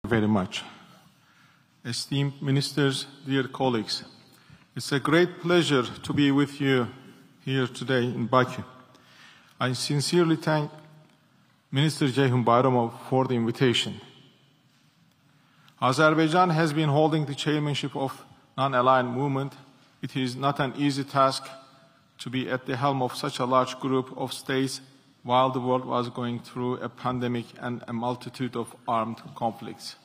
Very much. Esteemed ministers, dear colleagues, it's a great pleasure to be with you here today in Baku. I sincerely thank Minister Ceyhun Bayramov for the invitation. Azerbaijan has been holding the chairmanship of non-aligned movement. It is not an easy task to be at the helm of such a large group of states while the world was going through a pandemic and a multitude of armed conflicts.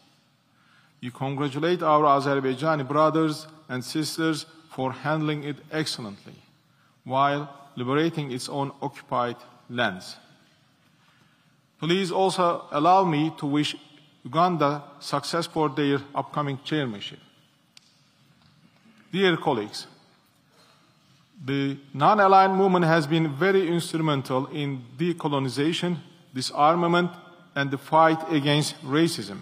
We congratulate our Azerbaijani brothers and sisters for handling it excellently, while liberating its own occupied lands. Please also allow me to wish Uganda success for their upcoming chairmanship. Dear colleagues, the non-aligned movement has been very instrumental in decolonization, disarmament, and the fight against racism.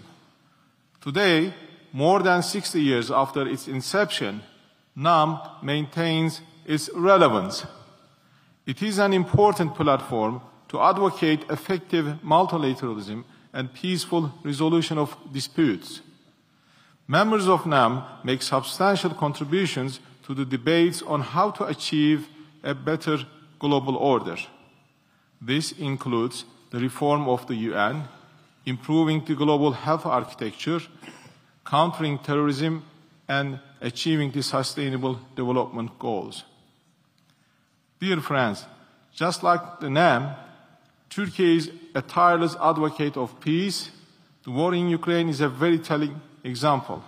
Today, more than 60 years after its inception, NAM maintains its relevance. It is an important platform to advocate effective multilateralism and peaceful resolution of disputes. Members of NAM make substantial contributions to the debates on how to achieve a better global order. This includes the reform of the UN, improving the global health architecture, countering terrorism, and achieving the sustainable development goals. Dear friends, just like the NAM, Turkey is a tireless advocate of peace. The war in Ukraine is a very telling example.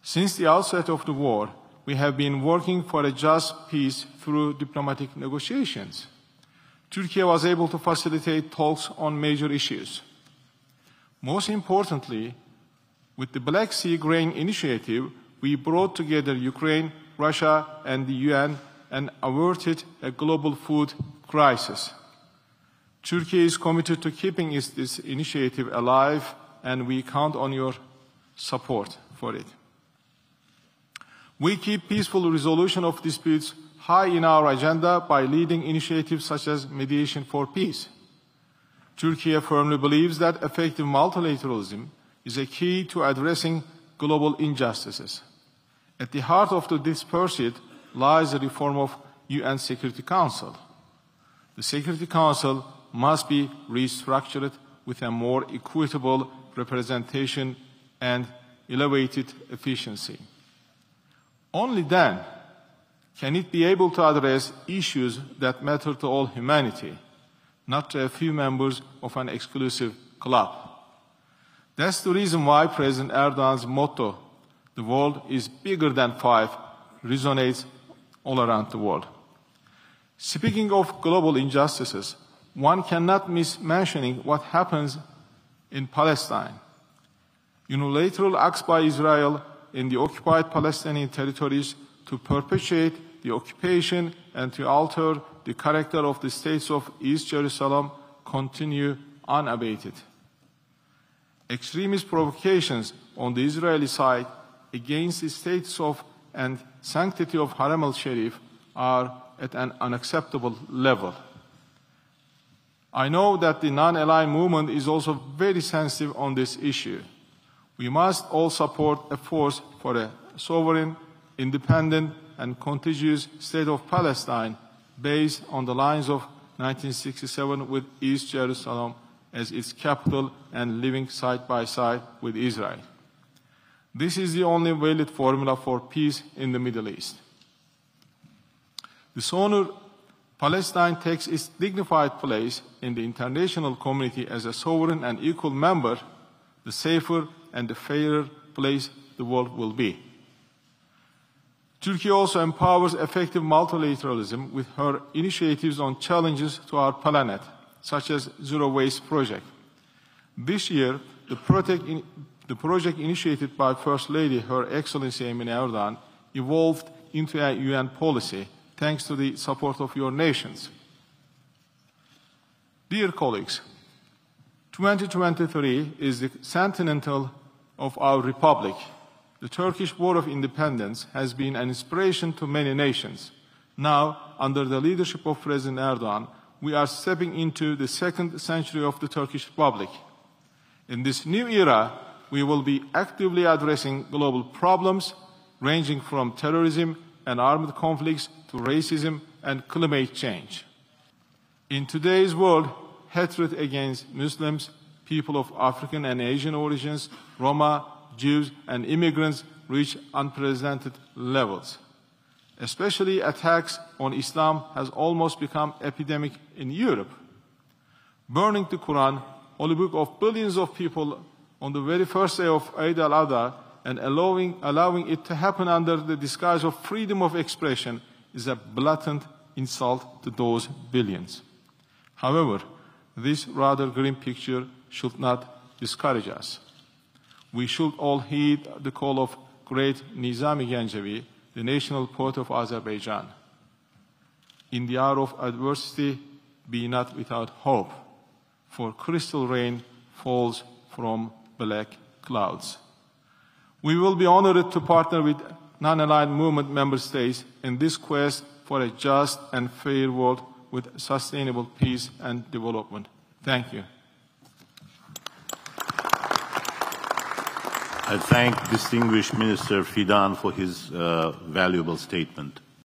Since the outset of the war, we have been working for a just peace through diplomatic negotiations. Turkey was able to facilitate talks on major issues. Most importantly, with the Black Sea Grain Initiative, we brought together Ukraine, Russia, and the UN and averted a global food crisis. Turkey is committed to keeping this initiative alive, and we count on your support for it. We keep peaceful resolution of disputes high in our agenda by leading initiatives such as mediation for peace. Turkey firmly believes that effective multilateralism is a key to addressing global injustices. At the heart of this pursuit lies the reform of UN Security Council. The Security Council must be restructured with a more equitable representation and elevated efficiency. Only then can it be able to address issues that matter to all humanity, not to a few members of an exclusive club. That's the reason why President Erdogan's motto, "The world is bigger than five," resonates all around the world. Speaking of global injustices, one cannot miss mentioning what happens in Palestine. Unilateral acts by Israel in the occupied Palestinian territories to perpetuate the occupation and to alter the character of the states of East Jerusalem continue unabated. Extremist provocations on the Israeli side against the status of and sanctity of Haram al-Sharif are at an unacceptable level. I know that the non-aligned movement is also very sensitive on this issue. We must all support efforts for a sovereign, independent, and contiguous state of Palestine based on the lines of 1967 with East Jerusalem as its capital and living side by side with Israel. This is the only valid formula for peace in the Middle East. The sooner Palestine takes its dignified place in the international community as a sovereign and equal member, the safer and the fairer place the world will be. Turkey also empowers effective multilateralism with her initiatives on challenges to our planet, such as Zero Waste Project. This year, the project initiated by First Lady, Her Excellency Emine Erdogan, evolved into a UN policy, thanks to the support of your nations. Dear colleagues, 2023 is the centennial of our republic. The Turkish War of Independence has been an inspiration to many nations. Now, under the leadership of President Erdogan, we are stepping into the second century of the Turkish Republic. In this new era, we will be actively addressing global problems ranging from terrorism and armed conflicts to racism and climate change. In today's world, hatred against Muslims, people of African and Asian origins, Roma, Jews, and immigrants reach unprecedented levels. Especially attacks on Islam has almost become epidemic in Europe. Burning the Quran, holy book of billions of people, on the very first day of Eid al-Adha and allowing it to happen under the disguise of freedom of expression is a blatant insult to those billions. However, this rather grim picture should not discourage us. We should all heed the call of great Nizami Gencevi, the national poet of Azerbaijan. In the hour of adversity, be not without hope, for crystal rain falls from black clouds. We will be honored to partner with non-aligned movement member states in this quest for a just and fair world with sustainable peace and development. Thank you. I thank distinguished Minister Fidan for his valuable statement.